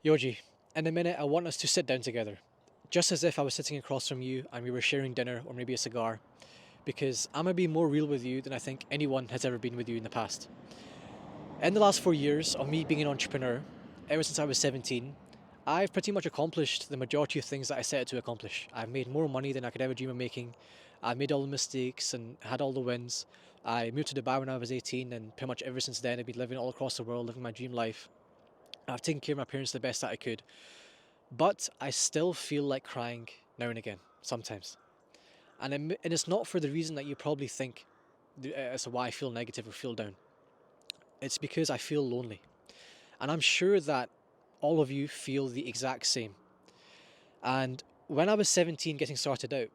Yoji, in a minute I want us to sit down together, just as if I was sitting across from you and we were sharing dinner or maybe a cigar, because I'm gonna be more real with you than I think anyone has ever been with you in the past. In the last 4 years of me being an entrepreneur, ever since I was 17, I've pretty much accomplished the majority of things that I set out to accomplish. I've made more money than I could ever dream of making. I've made all the mistakes and had all the wins. I moved to Dubai when I was 18, and pretty much ever since then I've been living all across the world, living my dream life. I've taken care of my parents the best that I could. But I still feel like crying now and again, sometimes. And it's not for the reason that you probably think as to why I feel negative or feel down. It's because I feel lonely. And I'm sure that all of you feel the exact same. And when I was 17 getting started out,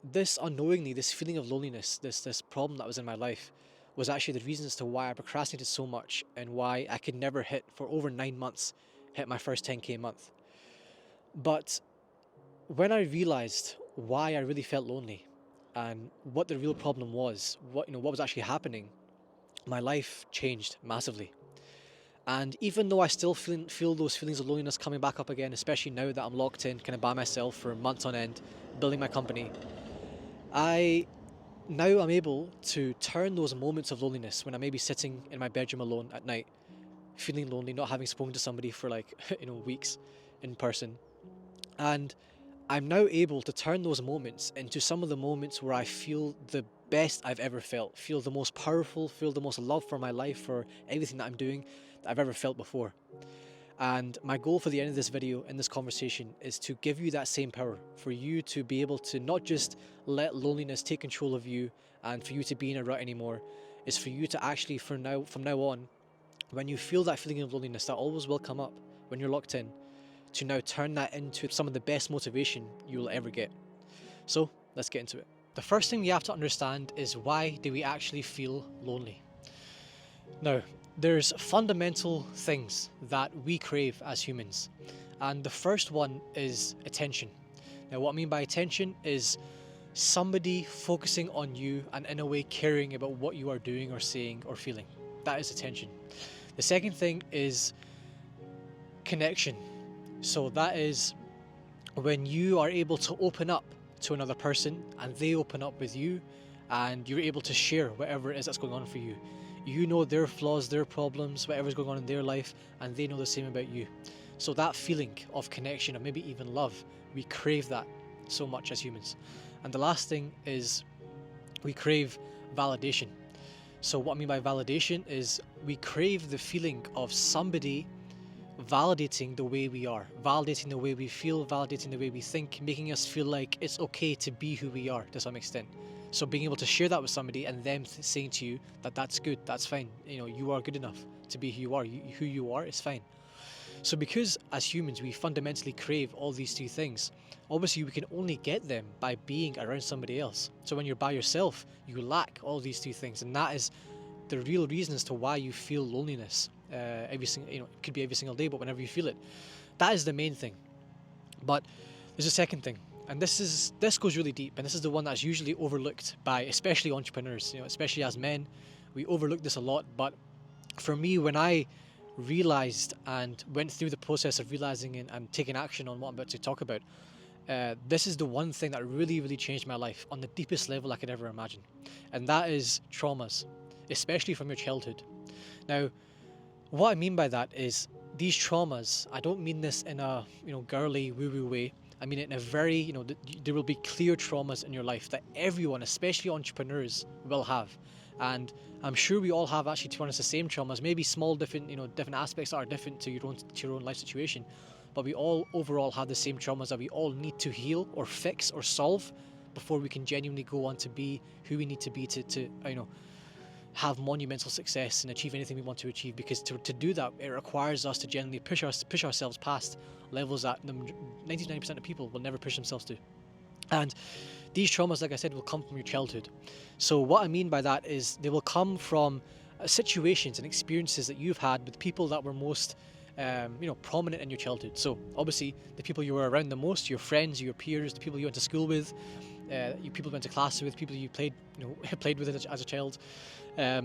this unknowingly, this feeling of loneliness, this problem that was in my life, was actually the reason as to why I procrastinated so much and why I could never hit, for over 9 months, hit my first 10K month. But when I realized why I really felt lonely and what the real problem was, what was actually happening, my life changed massively. And even though I still feel those feelings of loneliness coming back up again, especially now that I'm locked in kind of by myself for months on end, building my company, I now I'm able to turn those moments of loneliness when I may be sitting in my bedroom alone at night, feeling lonely, not having spoken to somebody for like weeks in person, and I'm now able to turn those moments into some of the moments where I feel the best I've ever felt, feel the most powerful, feel the most love for my life, for everything that I'm doing that I've ever felt before. And my goal for the end of this video, in this conversation, is to give you that same power, for you to be able to not just let loneliness take control of you and for you to be in a rut anymore, is for you to actually, from now on, when you feel that feeling of loneliness that always will come up when you're locked in, to now turn that into some of the best motivation you will ever get. So let's get into it. The first thing you have to understand is, why do we actually feel lonely? Now, there's fundamental things that we crave as humans, and the first one is attention. Now, what I mean by attention is somebody focusing on you and in a way caring about what you are doing or saying or feeling. That is attention. The second thing is connection. So that is when you are able to open up to another person and they open up with you and you're able to share whatever it is that's going on for you. You know their flaws, their problems, whatever's going on in their life, and they know the same about you. So that feeling of connection, or maybe even love, we crave that so much as humans. And the last thing is we crave validation. So what I mean by validation is we crave the feeling of somebody validating the way we are, validating the way we feel, validating the way we think, making us feel like it's okay to be who we are to some extent. So being able to share that with somebody and them saying to you that that's good, that's fine, you are good enough to be who you are, who you are is fine. So because as humans we fundamentally crave all these two things, obviously we can only get them by being around somebody else. So when you're by yourself, you lack all these two things, and that is the real reason as to why you feel loneliness every single, it could be every single day, but whenever you feel it, that is the main thing. But there's a second thing, and this goes really deep, and this is the one that's usually overlooked by especially entrepreneurs. Especially as men, we overlook this a lot. But for me, when I realized and went through the process of realizing and taking action on what I'm about to talk about, this is the one thing that really changed my life on the deepest level I could ever imagine, and that is traumas, especially from your childhood. Now, what I mean by that is these traumas, I don't mean this in a girly woo-woo way. I mean it in a very, there will be clear traumas in your life that everyone, especially entrepreneurs, will have. And I'm sure we all have, actually, to be honest, the same traumas, maybe small different aspects that are different to your own life situation, but we all overall have the same traumas that we all need to heal or fix or solve before we can genuinely go on to be who we need to be to have monumental success and achieve anything we want to achieve. Because to do that, it requires us to generally push ourselves past levels that 99% of people will never push themselves to. And these traumas, like I said, will come from your childhood. So what I mean by that is they will come from situations and experiences that you've had with people that were most prominent in your childhood. So obviously the people you were around the most, your friends, your peers, the people you went to school with, people you went to class with, people you played with as a child.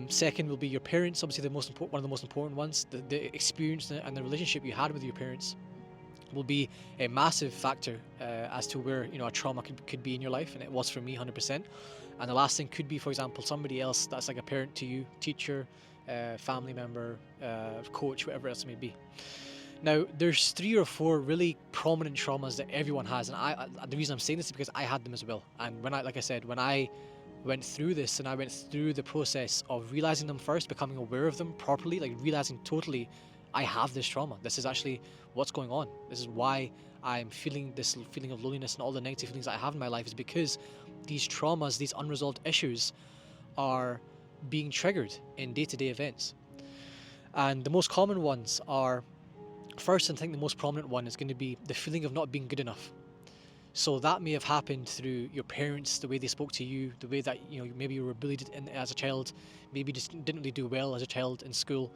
Second will be your parents, obviously one of the most important ones, the experience and the relationship you had with your parents. will be a massive factor as to where a trauma could be in your life, and it was for me 100%. And the last thing could be, for example, somebody else that's like a parent to you, teacher, family member, coach, whatever else it may be. Now, there's 3 or 4 really prominent traumas that everyone has, and the reason I'm saying this is because I had them as well. And like I said, when I went through this and I went through the process of realizing them first, becoming aware of them properly, like realizing totally, I have this trauma. This is actually what's going on. This is why I'm feeling this feeling of loneliness and all the negative feelings that I have in my life, is because these traumas, these unresolved issues, are being triggered in day-to-day events. And the most common ones are, first, and I think the most prominent one is going to be the feeling of not being good enough. So that may have happened through your parents, the way they spoke to you, the way that maybe you were bullied as a child, maybe just didn't really do well as a child in school.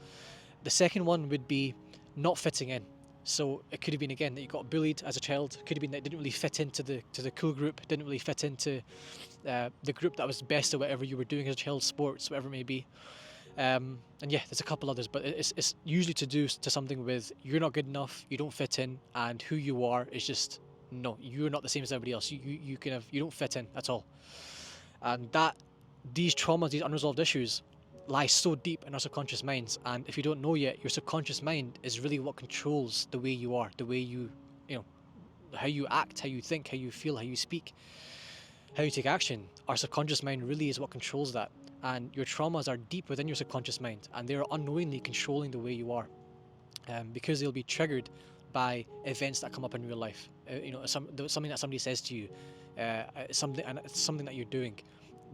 The second one would be not fitting in. So it could have been, again, that you got bullied as a child. It could have been that you didn't really fit into the cool group, didn't really fit into the group that was best at whatever you were doing as a child, sports, whatever it may be. And yeah, there's a couple others, but it's usually to do to something with you're not good enough, you don't fit in, and who you are is just, no, you're not the same as everybody else. You don't fit in at all. And these traumas, these unresolved issues, lie so deep in our subconscious minds. And if you don't know yet, your subconscious mind is really what controls the way you are, the way you how you act, how you think, how you feel, how you speak, how you take action. Our subconscious mind really is what controls that. And your traumas are deep within your subconscious mind, and they're unknowingly controlling the way you are, because they'll be triggered by events that come up in real life. Something that somebody says to you, something that you're doing.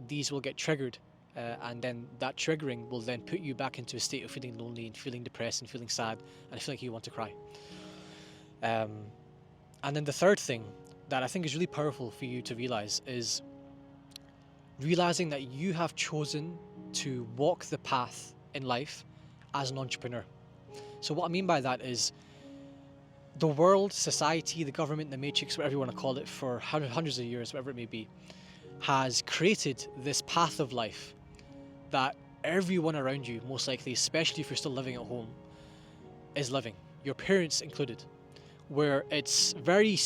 These will get triggered, and then that triggering will then put you back into a state of feeling lonely and feeling depressed and feeling sad and feeling like you want to cry. And then the third thing that I think is really powerful for you to realize is realizing that you have chosen to walk the path in life as an entrepreneur. So what I mean by that is the world, society, the government, the matrix, whatever you want to call it, for hundreds of years, whatever it may be, has created this path of life that everyone around you, most likely, especially if you're still living at home, is living, your parents included, where it's very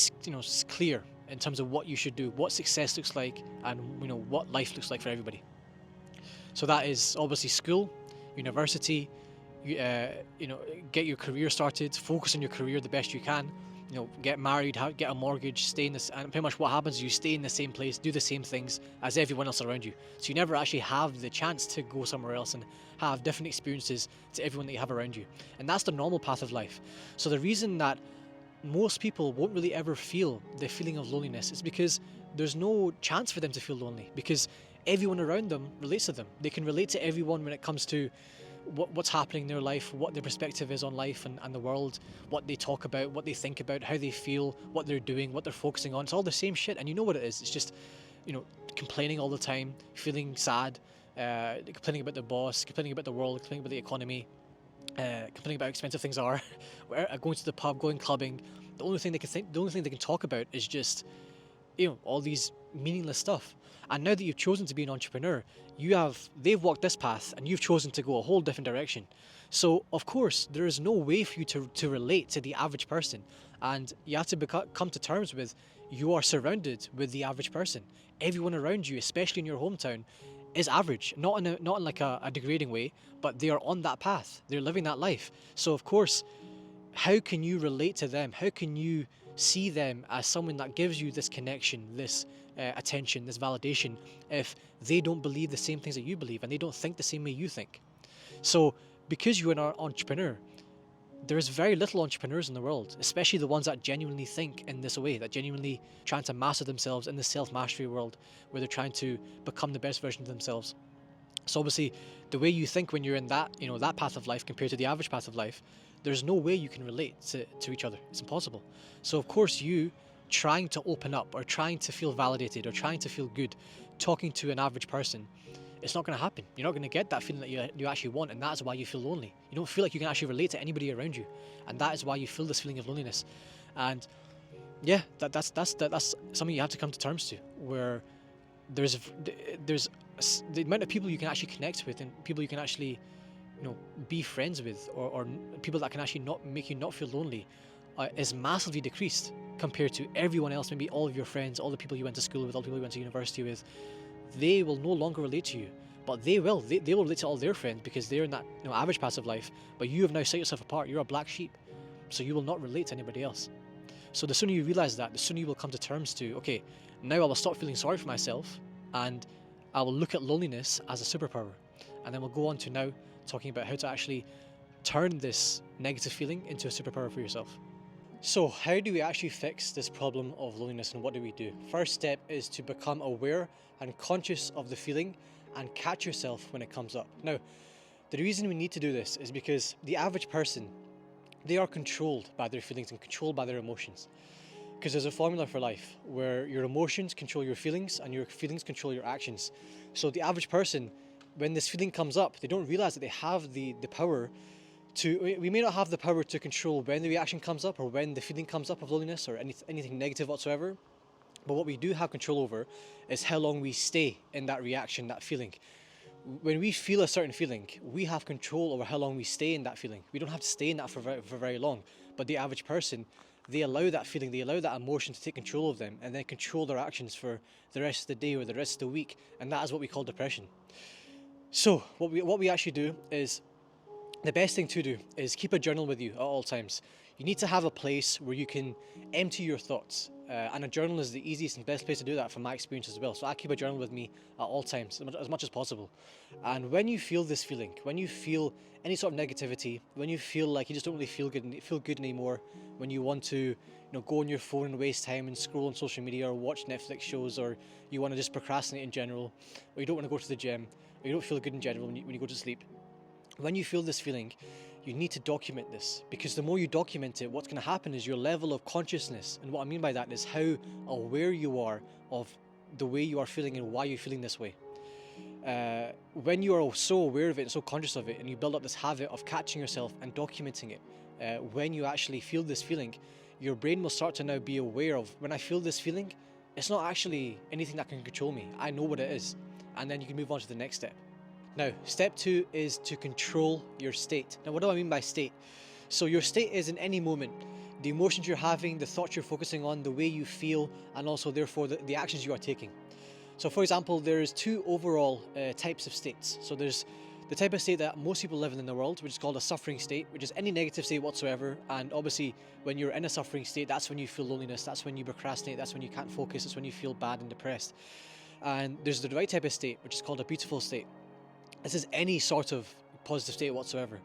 clear in terms of what you should do, what success looks like, and what life looks like for everybody. So that is obviously school, university, get your career started, focus on your career the best you can, get married, get a mortgage, stay in this, and pretty much what happens is you stay in the same place, do the same things as everyone else around you. So you never actually have the chance to go somewhere else and have different experiences to everyone that you have around you. And that's the normal path of life. So the reason that most people won't really ever feel the feeling of loneliness is because there's no chance for them to feel lonely, because everyone around them relates to them. They can relate to everyone when it comes to what's happening in their life, what their perspective is on life and the world, what they talk about, what they think about, how they feel, what they're doing, what they're focusing on. It's all the same shit, and you know what it is. It's just, complaining all the time, feeling sad, complaining about the boss, complaining about the world, complaining about the economy, complaining about how expensive things are, going to the pub, going clubbing. The only thing they can talk about is just, all these meaningless stuff. And now that you've chosen to be an entrepreneur, they've walked this path and you've chosen to go a whole different direction. So of course there is no way for you to relate to the average person, and you have to come to terms with you are surrounded with the average person. Everyone around you, especially in your hometown, is average, not in like a degrading way, but they are on that path. They're living that life. So of course, how can you relate to them? How can you see them as someone that gives you this connection, this attention, this validation, if they don't believe the same things that you believe and they don't think the same way you think? So because you're an entrepreneur, there's very little entrepreneurs in the world, especially the ones that genuinely think in this way, that genuinely trying to master themselves in the self-mastery world, where they're trying to become the best version of themselves. So obviously, the way you think when you're in that, that path of life compared to the average path of life, there's no way you can relate to each other. It's impossible. So of course, you trying to open up or trying to feel validated or trying to feel good, talking to an average person, it's not going to happen. You're not going to get that feeling that you actually want, and that's why you feel lonely. You don't feel like you can actually relate to anybody around you, and that is why you feel this feeling of loneliness. And yeah, that's something you have to come to terms to, where there's the amount of people you can actually connect with and people you can actually be friends with, or people that can actually not make you not feel lonely, is massively decreased compared to everyone else, maybe all of your friends, all the people you went to school with, all the people you went to university with. They will no longer relate to you, but they will relate to all their friends because they're in that average passive life, but you have now set yourself apart. You're a black sheep, so you will not relate to anybody else. So the sooner you realize that, the sooner you will come to terms to, okay, now I will stop feeling sorry for myself, and I will look at loneliness as a superpower. And then we'll go on to now talking about how to actually turn this negative feeling into a superpower for yourself. So how do we actually fix this problem of loneliness, and what do we do? First step is to become aware and conscious of the feeling and catch yourself when it comes up. Now, the reason we need to do this is because the average person, they are controlled by their feelings and controlled by their emotions. Because there's a formula for life where your emotions control your feelings and your feelings control your actions. So the average person, when this feeling comes up, they don't realize that they have the power to, we may not have the power to control when the reaction comes up or when the feeling comes up of loneliness or anything negative whatsoever. But what we do have control over is how long we stay in that reaction, that feeling. When we feel a certain feeling, we have control over how long we stay in that feeling. We don't have to stay in that for very long. But the average person, they allow that feeling, they allow that emotion to take control of them and then control their actions for the rest of the day or the rest of the week. And that is what we call depression. So what we actually do is, the best thing to do is keep a journal with you at all times. You need to have a place where you can empty your thoughts. And a journal is the easiest and best place to do that from my experience as well. So I keep a journal with me at all times, as much as possible. And when you feel this feeling, when you feel any sort of negativity, when you feel like you just don't really feel good anymore, when you want to go on your phone and waste time and scroll on social media or watch Netflix shows, or you want to just procrastinate in general, or you don't want to go to the gym, or you don't feel good in general when you go to sleep, when you feel this feeling, you need to document this, because the more you document it, what's going to happen is your level of consciousness, and what I mean by that is how aware you are of the way you are feeling and why you're feeling this way. When you are so aware of it and so conscious of it, and you build up this habit of catching yourself and documenting it, when you actually feel this feeling, your brain will start to now be aware of, when I feel this feeling, it's not actually anything that can control me. I know what it is. And then you can move on to the next step. Now, step 2 is to control your state. Now, what do I mean by state? So your state is in any moment, the emotions you're having, the thoughts you're focusing on, the way you feel, and also therefore the actions you are taking. So for example, there's 2 overall types of states. So there's the type of state that most people live in the world, which is called a suffering state, which is any negative state whatsoever. And obviously, when you're in a suffering state, that's when you feel loneliness, that's when you procrastinate, that's when you can't focus, that's when you feel bad and depressed. And there's the right type of state, which is called a beautiful state. This is any sort of positive state whatsoever.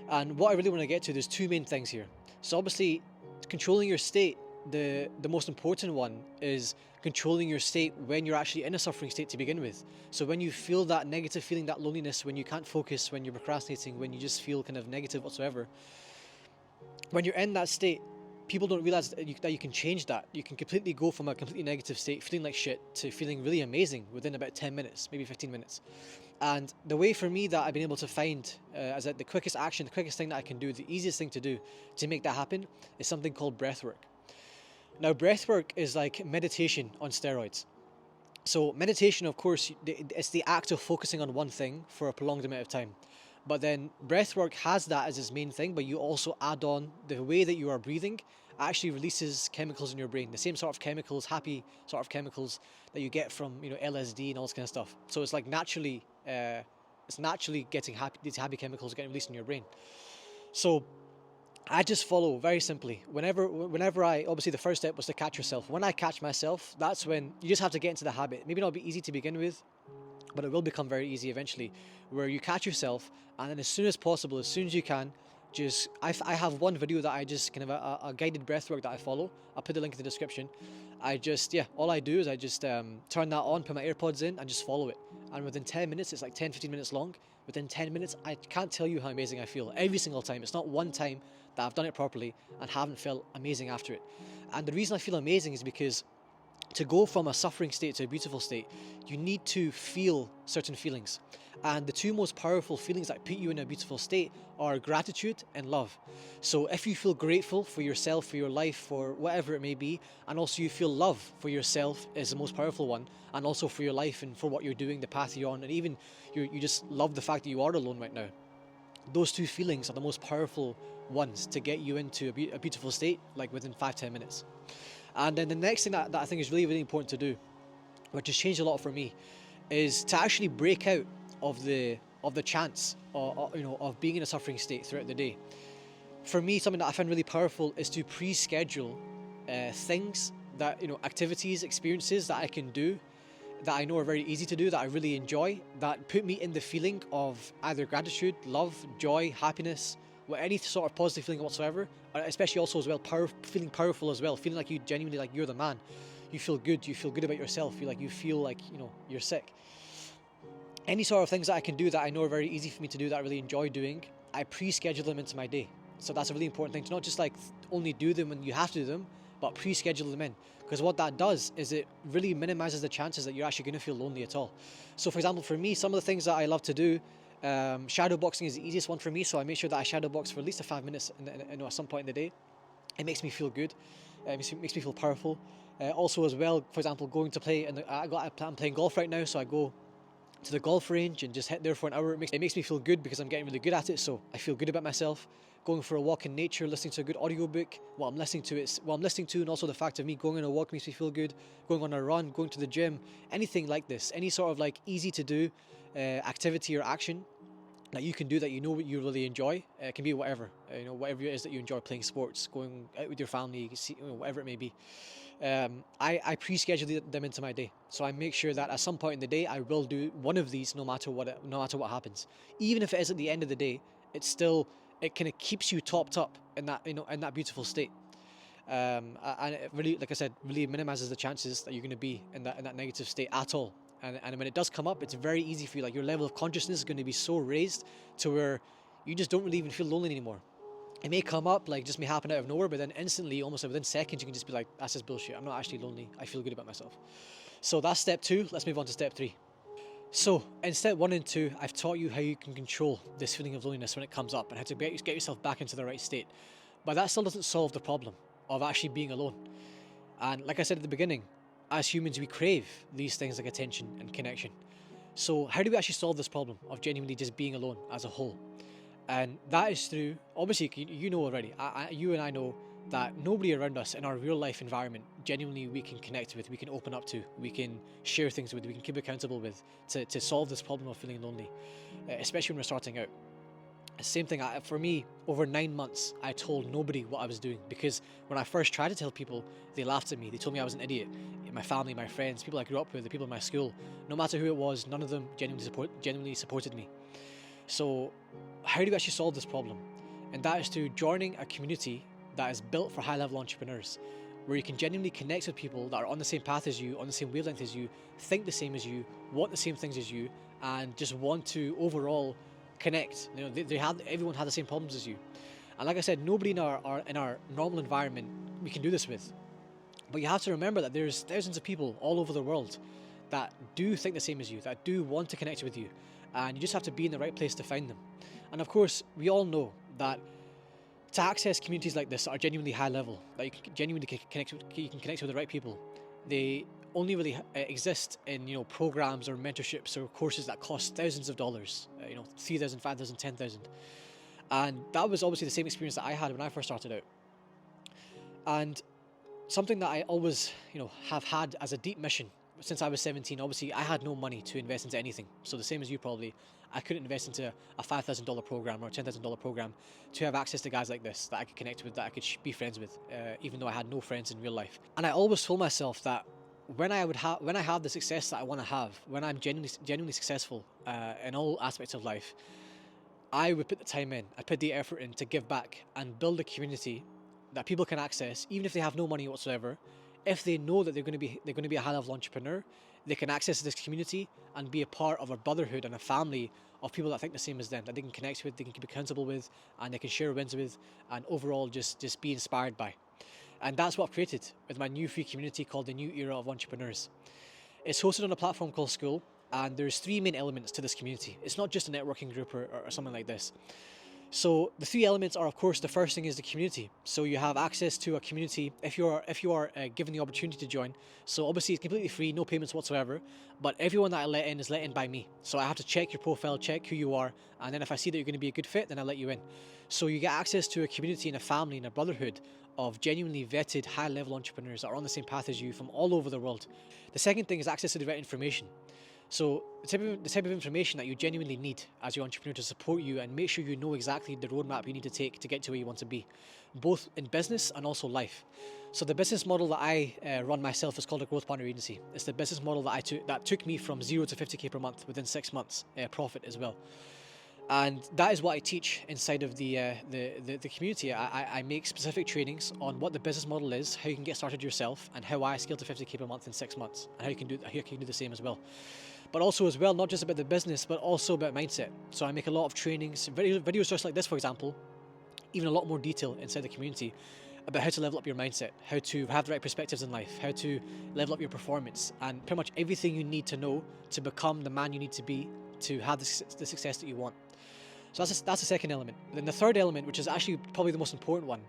And what I really want to get to, there's 2 main things here. So obviously, controlling your state, the most important one is controlling your state when you're actually in a suffering state to begin with. So when you feel that negative feeling, that loneliness, when you can't focus, when you're procrastinating, when you just feel kind of negative whatsoever, when you're in that state, people don't realize that you can change that. You can completely go from a completely negative state, feeling like shit, to feeling really amazing within about 10 minutes, maybe 15 minutes. And the way for me that I've been able to find as the quickest action, the quickest thing that I can do, the easiest thing to do to make that happen is something called breath work. Now, breath work is like meditation on steroids. So meditation, of course, it's the act of focusing on one thing for a prolonged amount of time. But then breath work has that as its main thing, but you also add on the way that you are breathing actually releases chemicals in your brain, the same sort of chemicals, happy sort of chemicals that you get from LSD and all this kind of stuff. So it's like naturally getting these happy chemicals getting released in your brain. So I just follow very simply. Whenever I, obviously the first step was to catch yourself. When I catch myself, that's when you just have to get into the habit. Maybe not be easy to begin with, but it will become very easy eventually, where you catch yourself, and then as soon as possible, as soon as you can, I have one video that I just kind of a guided breath work that I follow. I'll put the link in the description. All I do is I just turn that on, put my AirPods in, and just follow it. And within 10 minutes, it's like 10-15 minutes long. Within 10 minutes, I can't tell you how amazing I feel every single time. It's not one time that I've done it properly and haven't felt amazing after it. And the reason I feel amazing is because to go from a suffering state to a beautiful state, you need to feel certain feelings. And the 2 most powerful feelings that put you in a beautiful state are gratitude and love. So if you feel grateful for yourself, for your life, for whatever it may be, and also you feel love for yourself is the most powerful one, and also for your life and for what you're doing, the path you're on, and even you just love the fact that you are alone right now. those two feelings are the most powerful ones to get you into a beautiful state, like within 5-10 minutes. And then the next thing that I think is really, really important to do, which has changed a lot for me, is to actually break out of the chance of being in a suffering state throughout the day. For me, something that I find really powerful is to pre-schedule things that, activities, experiences that I can do, that I know are very easy to do, that I really enjoy, that put me in the feeling of either gratitude, love, joy, happiness, any sort of positive feeling whatsoever, especially also as well, feeling powerful as well, feeling like you genuinely, like you're the man. You feel good about yourself, you feel like, you're sick. Any sort of things that I can do that I know are very easy for me to do, that I really enjoy doing, I pre-schedule them into my day. So that's a really important thing, to not just like only do them when you have to do them, but pre-schedule them in. Because what that does is it really minimizes the chances that you're actually going to feel lonely at all. So for example, for me, some of the things that I love to do, shadow boxing is the easiest one for me. So I make sure that I shadow box for at least 5 minutes at some point in the day. It makes me feel good. It makes me feel powerful. Also as well, for example, going to play, I'm playing golf right now, so I go to the golf range and just hit there for an hour. It makes me feel good because I'm getting really good at it, so I feel good about myself. Going for a walk in nature, listening to a good audiobook, what I'm listening to, and also the fact of me going on a walk makes me feel good. Going on a run, going to the gym, anything like this, any sort of like easy to do activity or action that you can do that what you really enjoy. It can be whatever, whatever it is that you enjoy, playing sports, going out with your family, whatever it may be. I pre-schedule them into my day, so I make sure that at some point in the day I will do one of these, no matter what happens. Even if it is at the end of the day, it kind of keeps you topped up in that beautiful state. And it really, like I said, really minimizes the chances that you're going to be in that negative state at all. And when it does come up, it's very easy for you. Like, your level of consciousness is going to be so raised to where you just don't really even feel lonely anymore. It may come up, like just may happen out of nowhere, but then instantly, almost within seconds, you can just be like, that's just bullshit. I'm not actually lonely. I feel good about myself. So that's step 2. Let's move on to step 3. So in step 1 and 2, I've taught you how you can control this feeling of loneliness when it comes up and how to get yourself back into the right state. But that still doesn't solve the problem of actually being alone. And like I said at the beginning, as humans, we crave these things like attention and connection. So how do we actually solve this problem of genuinely just being alone as a whole? And that is through, obviously, you know already, you and I know that nobody around us in our real life environment genuinely we can connect with, we can open up to, we can share things with, we can keep accountable with, to solve this problem of feeling lonely, especially when we're starting out. Same thing, for me, over 9 months, I told nobody what I was doing, because when I first tried to tell people, they laughed at me. They told me I was an idiot. My family, my friends, people I grew up with, the people in my school, no matter who it was, none of them genuinely supported me. So how do we actually solve this problem? And that is through joining a community that is built for high-level entrepreneurs, where you can genuinely connect with people that are on the same path as you, on the same wavelength as you, think the same as you, want the same things as you, and just want to overall connect. Everyone had the same problems as you. And like I said, nobody in our normal environment we can do this with. But you have to remember that there's thousands of people all over the world that do think the same as you, that do want to connect with you, and you just have to be in the right place to find them. And of course, we all know that to access communities like this that are genuinely high level, that you can genuinely connect with the right people, they only really exist in programs or mentorships or courses that cost thousands of dollars, $3,000, $5,000, $10,000. And that was obviously the same experience that I had when I first started out. And something that I always have had as a deep mission since I was 17, obviously I had no money to invest into anything. So the same as you probably, I couldn't invest into a $5,000 program or a $10,000 program to have access to guys like this that I could connect with, that I could be friends with, even though I had no friends in real life. And I always told myself that when I have the success that I want to have, when I'm genuinely successful in all aspects of life, I would put the time in, I'd put the effort in to give back and build a community that people can access, even if they have no money whatsoever. If they know that they're going to be a high-level entrepreneur, they can access this community and be a part of a brotherhood and a family of people that think the same as them, that they can connect with, they can keep accountable with, and they can share wins with, and overall just be inspired by. And that's what I've created with my new free community called the New Era of Entrepreneurs. It's hosted on a platform called School, and there's 3 main elements to this community. It's not just a networking group or something like this. So the three elements are, of course, the first thing is the community. So you have access to a community if you are given the opportunity to join. So obviously it's completely free, no payments whatsoever. But everyone that I let in is let in by me. So I have to check your profile, check who you are, and then if I see that you're going to be a good fit, then I let you in. So you get access to a community and a family and a brotherhood of genuinely vetted, high-level entrepreneurs that are on the same path as you from all over the world. The second thing is access to the right information. So the type of information that you genuinely need as your entrepreneur to support you and make sure you know exactly the roadmap you need to take to get to where you want to be, both in business and also life. So the business model that I run myself is called a growth partner agency. It's the business model that took me from 0 to 50K per month within 6 months, profit as well. And that is what I teach inside of the community. I make specific trainings on what the business model is, how you can get started yourself, and how I scale to 50K per month in 6 months, and how you can do the same as well. But also as well, not just about the business, but also about mindset. So I make a lot of trainings, videos just like this, for example, even a lot more detail inside the community about how to level up your mindset, how to have the right perspectives in life, how to level up your performance, and pretty much everything you need to know to become the man you need to be to have the success that you want. So that's the second element. Then the third element, which is actually probably the most important one,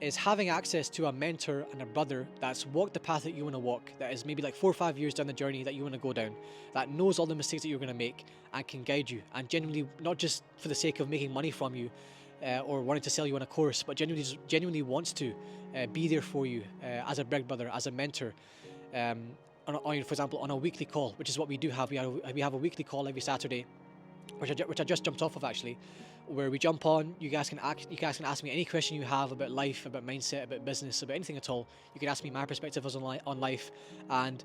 is having access to a mentor and a brother that's walked the path that you want to walk, that is maybe like 4 or 5 years down the journey that you want to go down, that knows all the mistakes that you're going to make and can guide you, and genuinely, not just for the sake of making money from you or wanting to sell you on a course, but genuinely wants to be there for you as a big brother, as a mentor. For example, on a weekly call, which is what we do have. We have a weekly call every Saturday, which I just jumped off of actually, where we jump on. You guys can ask me any question you have about life, about mindset, about business, about anything at all. You can ask me my perspective on life, and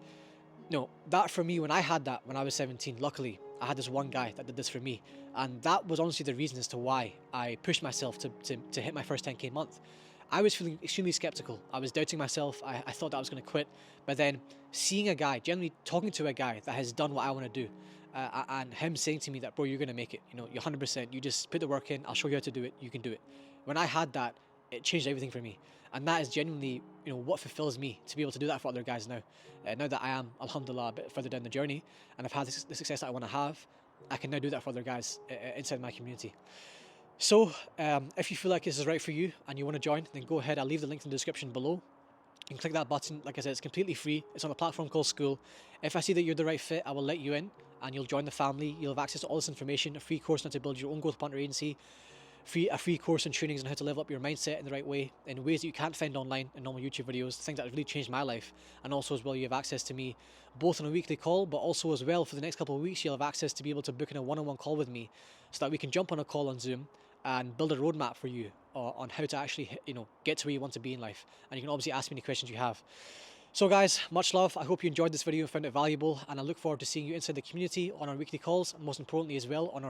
that for me, when I had that when I was 17, luckily I had this one guy that did this for me, and that was honestly the reason as to why I pushed myself to hit my first 10K month. I was feeling extremely skeptical. I was doubting myself. I thought that I was going to quit. But then seeing a guy, generally talking to a guy that has done what I want to do, and him saying to me that, bro, you're going to make it. You're 100%. You just put the work in. I'll show you how to do it. You can do it. When I had that, it changed everything for me. And that is genuinely, what fulfills me to be able to do that for other guys now. Now that I am, alhamdulillah, a bit further down the journey and I've had the success that I want to have, I can now do that for other guys inside my community. So if you feel like this is right for you and you want to join, then go ahead. I'll leave the link in the description below. You can click that button. Like I said, it's completely free. It's on a platform called School. If I see that you're the right fit, I will let you in and you'll join the family. You'll have access to all this information, a free course on how to build your own growth partner agency, a free course and trainings on how to level up your mindset in the right way, in ways that you can't find online in normal YouTube videos, things that have really changed my life. And also as well, you have access to me both on a weekly call, but also as well for the next couple of weeks, you'll have access to be able to book in a one-on-one call with me so that we can jump on a call on Zoom and build a roadmap for you on how to actually get to where you want to be in life. And you can obviously ask me any questions you have. So guys, much love. I hope you enjoyed this video and found it valuable, and I look forward to seeing you inside the community on our weekly calls, and most importantly as well on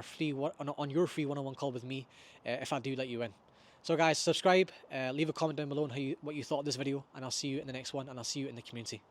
your free one-on-one call with me if I do let you in. So guys, subscribe, leave a comment down below on what you thought of this video, and I'll see you in the next one, and I'll see you in the community.